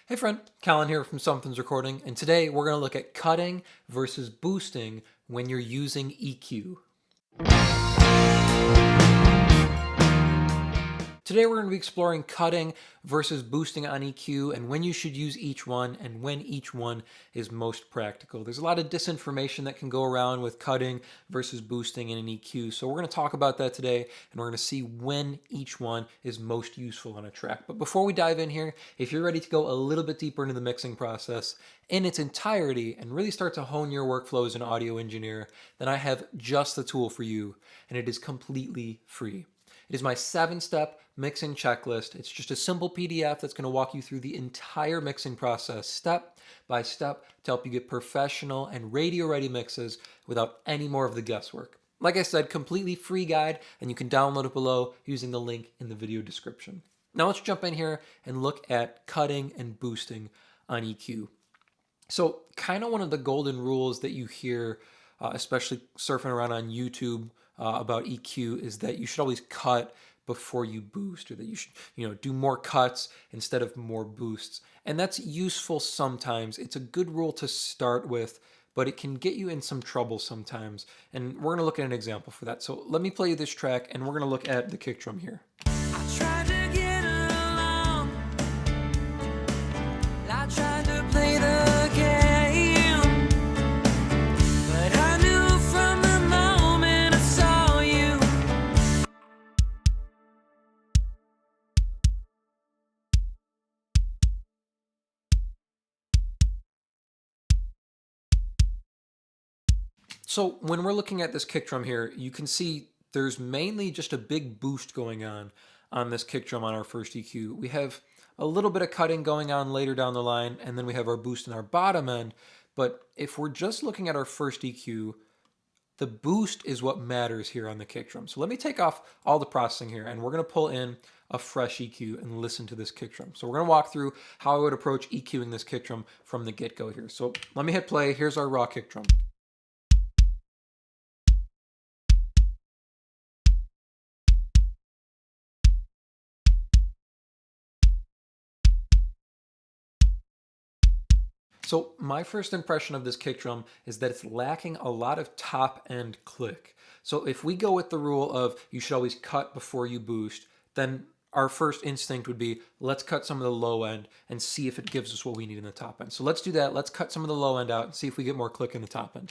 Hey friend, Callan here from Sumthins Recording, and today we're going to look at cutting versus boosting when you're using EQ. Today we're going to be exploring cutting versus boosting on EQ and when you should use each one and when each one is most practical. There's a lot of disinformation that can go around with cutting versus boosting in an EQ, so we're going to talk about that today and we're going to see when each one is most useful on a track. But before we dive in here, if you're ready to go a little bit deeper into the mixing process in its entirety and really start to hone your workflow as an audio engineer, then I have just the tool for you, and it is completely free. It is my 7-step mixing checklist. It's just a simple PDF that's going to walk you through the entire mixing process step by step to help you get professional and radio-ready mixes without any more of the guesswork. Like I said, completely free guide, and you can download it below using the link in the video description. Now let's jump in here and look at cutting and boosting on EQ. So kind of one of the golden rules that you hear, especially surfing around on YouTube about EQ, is that you should always cut before you boost, or that you should, do more cuts instead of more boosts. And that's useful sometimes. It's a good rule to start with, but it can get you in some trouble sometimes. And we're going to look at an example for that. So let me play you this track, and we're going to look at the kick drum here. I tried to get along. I tried to play the So when we're looking at this kick drum here, you can see there's mainly just a big boost going on this kick drum on our first EQ. We have a little bit of cutting going on later down the line, and then we have our boost in our bottom end. But if we're just looking at our first EQ, the boost is what matters here on the kick drum. So let me take off all the processing here, and we're going to pull in a fresh EQ and listen to this kick drum. So we're going to walk through how I would approach EQing this kick drum from the get-go here. So let me hit play. Here's our raw kick drum. So my first impression of this kick drum is that it's lacking a lot of top end click. So if we go with the rule of you should always cut before you boost, then our first instinct would be let's cut some of the low end and see if it gives us what we need in the top end. So let's do that. Let's cut some of the low end out and see if we get more click in the top end.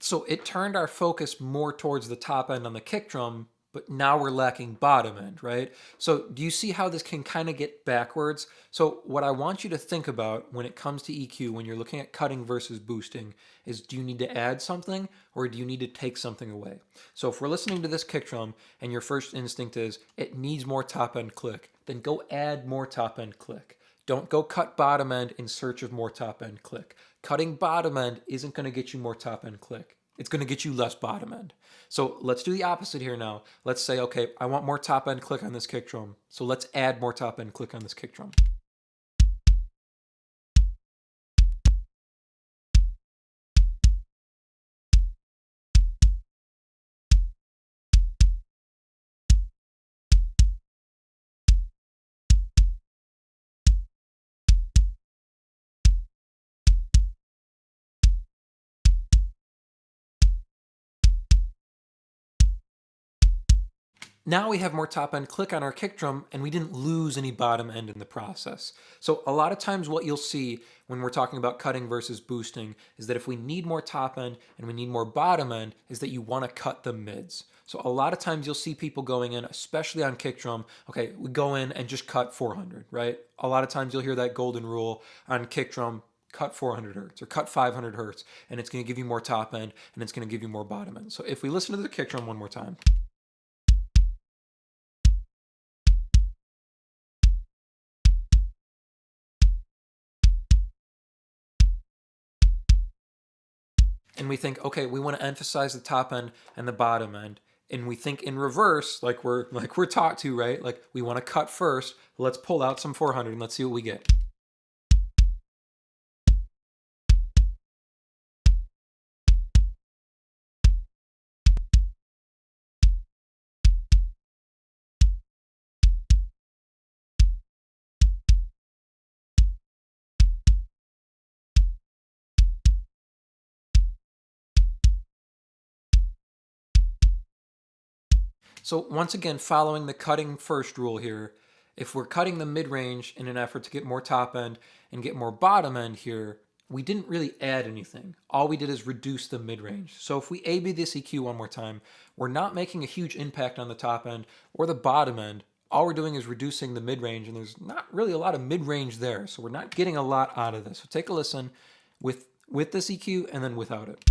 So it turned our focus more towards the top end on the kick drum, but now we're lacking bottom end, right? So do you see how this can kind of get backwards? So what I want you to think about when it comes to EQ, when you're looking at cutting versus boosting, is do you need to add something or do you need to take something away? So if we're listening to this kick drum and your first instinct is it needs more top end click, then go add more top end click. Don't go cut bottom end in search of more top end click. Cutting bottom end isn't going to get you more top end click. It's going to get you less bottom end. So let's do the opposite here now. Let's say, okay, I want more top end click on this kick drum. So let's add more top end click on this kick drum. Now we have more top end click on our kick drum and we didn't lose any bottom end in the process. So a lot of times what you'll see when we're talking about cutting versus boosting is that if we need more top end and we need more bottom end is that you want to cut the mids. So a lot of times you'll see people going in, especially on kick drum, okay, we go in and just cut 400, right? A lot of times you'll hear that golden rule on kick drum, cut 400 hertz or cut 500 hertz, and it's going to give you more top end and it's going to give you more bottom end. So if we listen to the kick drum one more time. and we think, okay, we want to emphasize the top end and the bottom end. And we think in reverse, like we're taught to, right? Like we want to cut first. Let's pull out some 400 and let's see what we get. So once again, following the cutting first rule here, if we're cutting the mid-range in an effort to get more top end and get more bottom end here, we didn't really add anything. All we did is reduce the mid-range. So if we A-B this EQ one more time, we're not making a huge impact on the top end or the bottom end. All we're doing is reducing the mid-range, and there's not really a lot of mid-range there, so we're not getting a lot out of this. So take a listen with this EQ and then without it.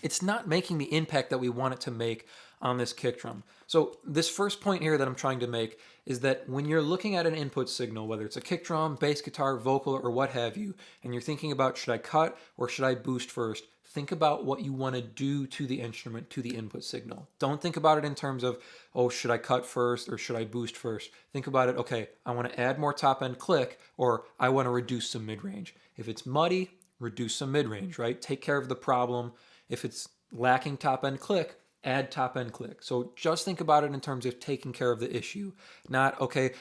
It's not making the impact that we want it to make on this kick drum. So this first point here that I'm trying to make is that when you're looking at an input signal, whether it's a kick drum, bass guitar, vocal, or what have you, and you're thinking about should I cut or should I boost first, think about what you want to do to the instrument, to the input signal. Don't think about it in terms of, oh, should I cut first or should I boost first? Think about it, okay, I want to add more top end click or I want to reduce some mid-range. If it's muddy, reduce some mid-range, right? Take care of the problem. If it's lacking top end click, add top end click. So just think about it in terms of taking care of the issue, not okay.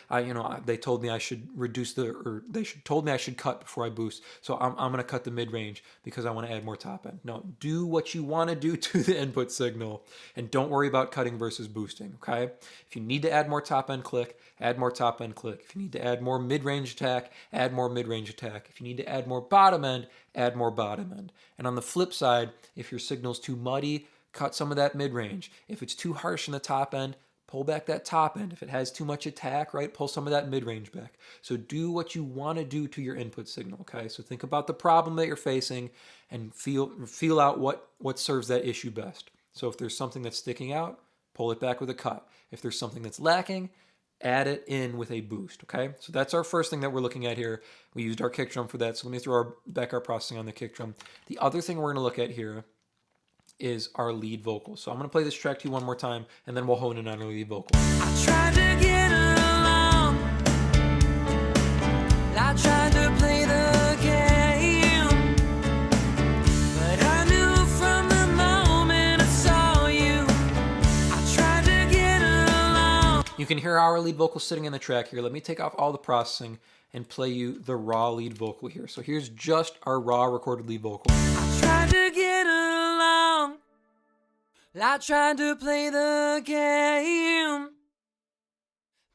They told me I should reduce or told me I should cut before I boost. So I'm going to cut the mid range because I want to add more top end. No, do what you want to do to the input signal, and don't worry about cutting versus boosting. Okay, if you need to add more top end click, add more top end click. If you need to add more mid range attack, add more mid range attack. If you need to add more bottom end, add more bottom end. And on the flip side, if your signal's too muddy, cut some of that mid-range. If it's too harsh in the top end, pull back that top end. If it has too much attack, right, pull some of that mid-range back. So do what you want to do to your input signal, okay? So think about the problem that you're facing and feel out what serves that issue best. So if there's something that's sticking out, pull it back with a cut. If there's something that's lacking, add it in with a boost, okay? So that's our first thing that we're looking at here. We used our kick drum for that, so let me throw back our processing on the kick drum. The other thing we're gonna look at here is our lead vocal. So I'm going to play this track to you one more time, and then we'll hone in on our lead vocal. I tried to get along. I tried to play the game, but I knew from the moment I saw you. I tried to get along. You can hear our lead vocal sitting in the track here. Let me take off all the processing and play you the raw lead vocal here. So here's just our raw recorded lead vocal. I tried to get along. I tried to play the game,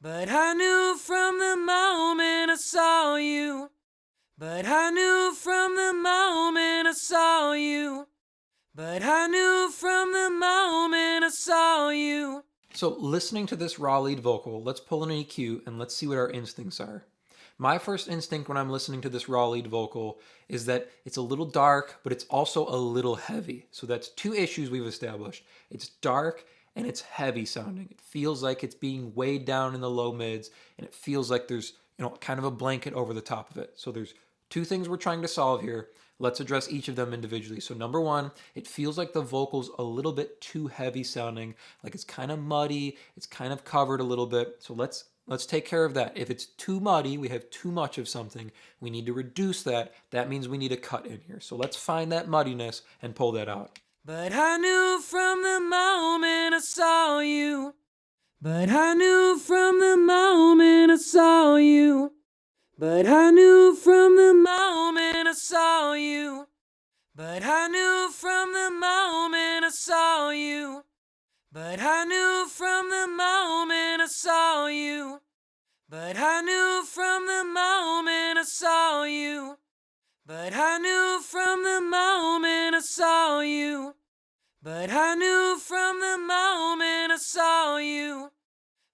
but I knew from the moment I saw you. But I knew from the moment I saw you. But I knew from the moment I saw you. So listening to this raw lead vocal, let's pull in an EQ and let's see what our instincts are. My first instinct when I'm listening to this raw lead vocal is that it's a little dark, but it's also a little heavy. So that's two issues we've established. It's dark and it's heavy sounding. It feels like it's being weighed down in the low mids, and it feels like there's, kind of a blanket over the top of it. So there's two things we're trying to solve here. Let's address each of them individually. So number one, it feels like the vocal's a little bit too heavy sounding, like it's kind of muddy, it's kind of covered a little bit. So let's take care of that. If it's too muddy, we have too much of something, we need to reduce that. That means we need a cut in here. So let's find that muddiness and pull that out. But I knew from the moment I saw you. But I knew from the moment I saw you. But I knew from the moment I saw you. But I knew from the moment I saw you. But I knew from the moment I saw you. But I knew from the moment I saw you. But I knew from the moment I saw you. But I knew from the moment I saw you.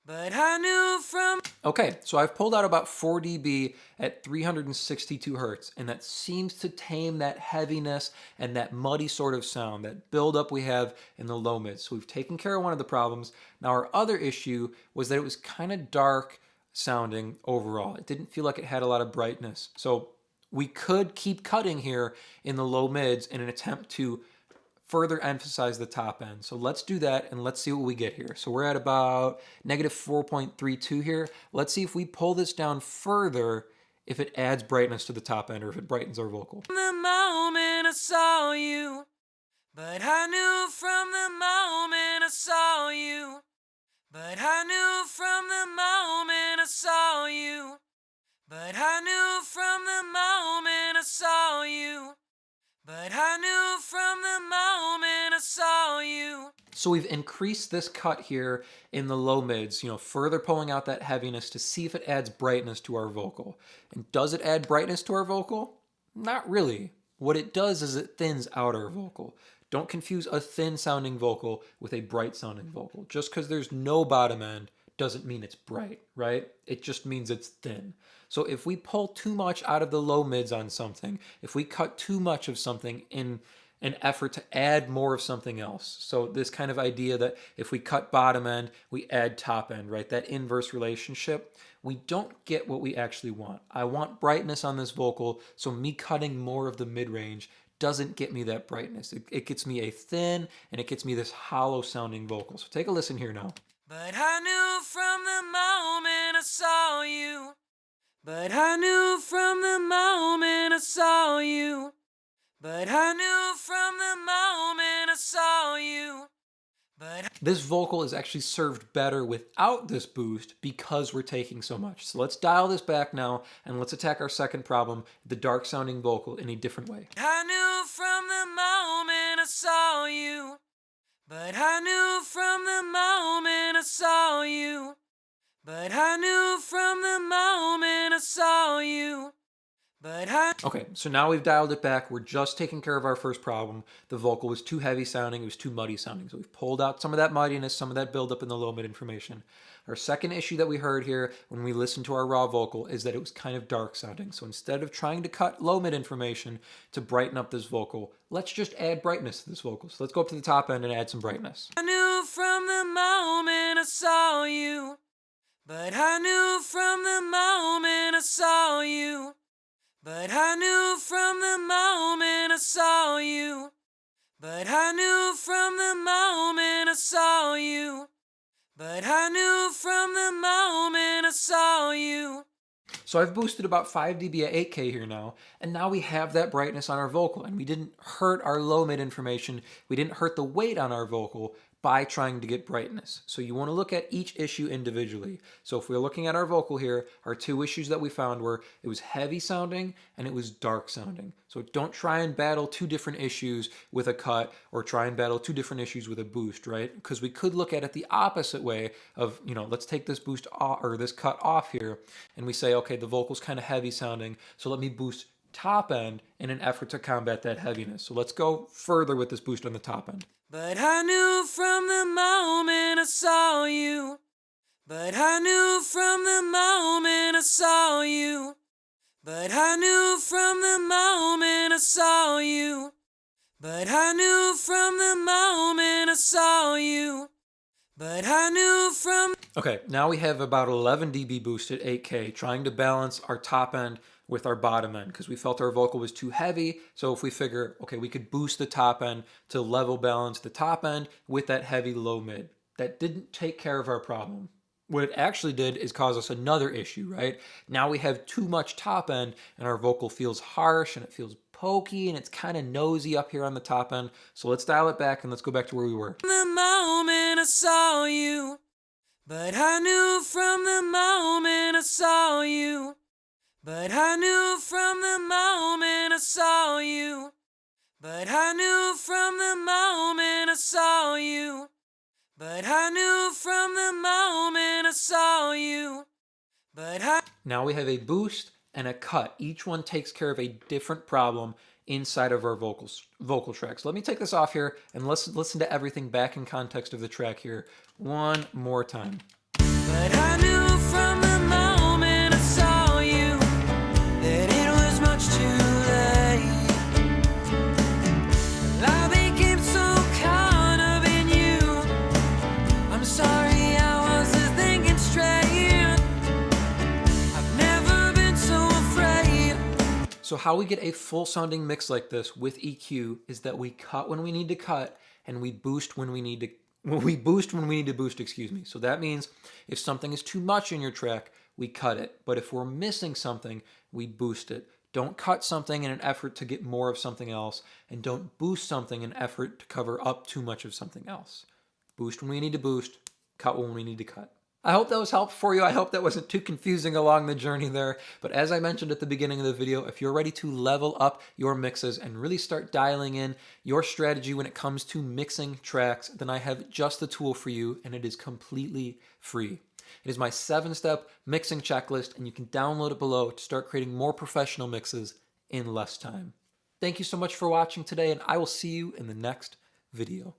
But I knew from... Okay, so I've pulled out about 4 dB at 362 hertz, and that seems to tame that heaviness and that muddy sort of sound, that buildup we have in the low mids. So we've taken care of one of the problems. Now our other issue was that it was kind of dark sounding overall. It didn't feel like it had a lot of brightness. So we could keep cutting here in the low mids in an attempt to further emphasize the top end. So let's do that and let's see what we get here. So we're at about negative 4.32 here. Let's see if we pull this down further, if it adds brightness to the top end or if it brightens our vocal. The moment I saw you, but I knew from the moment I saw you, but I knew from the moment I saw you, but I knew from the moment I saw you, but I knew from the moment I saw you. So we've increased this cut here in the low mids, further pulling out that heaviness to see if it adds brightness to our vocal. And does it add brightness to our vocal? Not really. What it does is it thins out our vocal. Don't confuse a thin sounding vocal with a bright sounding vocal. Just because there's no bottom end doesn't mean it's bright, right? It just means it's thin. So if we pull too much out of the low mids on something, if we cut too much of something in an effort to add more of something else. So this kind of idea that if we cut bottom end, we add top end, right? That inverse relationship, we don't get what we actually want. I want brightness on this vocal, so me cutting more of the mid-range doesn't get me that brightness. It gets me a thin, and it gets me this hollow sounding vocal. So take a listen here now. But I knew from the moment I saw you, but I knew from the moment I saw you, but I knew from the moment I saw you. This vocal is actually served better without this boost because we're taking so much. So let's dial this back now and let's attack our second problem, the dark sounding vocal, in a different way. I knew from the moment I saw you, but I knew from the moment I saw you, but I knew from the moment I saw you. Okay, so now we've dialed it back. We're just taking care of our first problem. The vocal was too heavy sounding. It was too muddy sounding. So we've pulled out some of that muddiness, some of that buildup in the low mid information. Our second issue that we heard here when we listened to our raw vocal is that it was kind of dark sounding. So instead of trying to cut low mid information to brighten up this vocal, let's just add brightness to this vocal. So let's go up to the top end and add some brightness. I knew from the moment I saw you, but I knew from the moment I saw you, but I knew from the moment I saw you, but I knew from the moment I saw you, but I knew from the moment I saw you. So I've boosted about 5 dB at 8K here now, and now we have that brightness on our vocal, and we didn't hurt our low mid information, we didn't hurt the weight on our vocal by trying to get brightness. So you want to look at each issue individually. So if we're looking at our vocal here, our two issues that we found were it was heavy sounding and it was dark sounding. So don't try and battle two different issues with a cut or try and battle two different issues with a boost, right? Because we could look at it the opposite way of, let's take this boost off, or this cut off here, and we say, okay, the vocal's kind of heavy sounding, so let me boost top end in an effort to combat that heaviness. So let's go further with this boost on the top end. But I knew from the moment I saw you, but I knew from the moment I saw you, but I knew from the moment I saw you, but I knew from the moment I saw you, but I knew from... Okay, now we have about 11 dB boost at 8K, trying to balance our top end with our bottom end because we felt our vocal was too heavy. So if we figure, okay, we could boost the top end to level balance the top end with that heavy low mid. That didn't take care of our problem. What it actually did is cause us another issue, right? Now we have too much top end and our vocal feels harsh and it feels pokey and it's kind of nosy up here on the top end. So let's dial it back and let's go back to where we were. The moment I saw you, but I knew from the moment I saw you, but I knew from the moment I saw you, but I knew from the moment I saw you, but I knew from the moment I saw you, but I... Now we have a boost and a cut. Each one takes care of a different problem inside of our vocal tracks. Let me take this off here and listen to everything back in context of the track here one more time. But I knew from the moment So how we get a full sounding mix like this with EQ is that we cut when we need to cut and we boost when we need to boost, excuse me. So that means if something is too much in your track, we cut it. But if we're missing something, we boost it. Don't cut something in an effort to get more of something else, and don't boost something in an effort to cover up too much of something else. Boost when we need to boost, cut when we need to cut. I hope that was helpful for you. I hope that wasn't too confusing along the journey there. But as I mentioned at the beginning of the video, if you're ready to level up your mixes and really start dialing in your strategy when it comes to mixing tracks, then I have just the tool for you, and it is completely free. It is my 7-step mixing checklist, and you can download it below to start creating more professional mixes in less time. Thank you so much for watching today, and I will see you in the next video.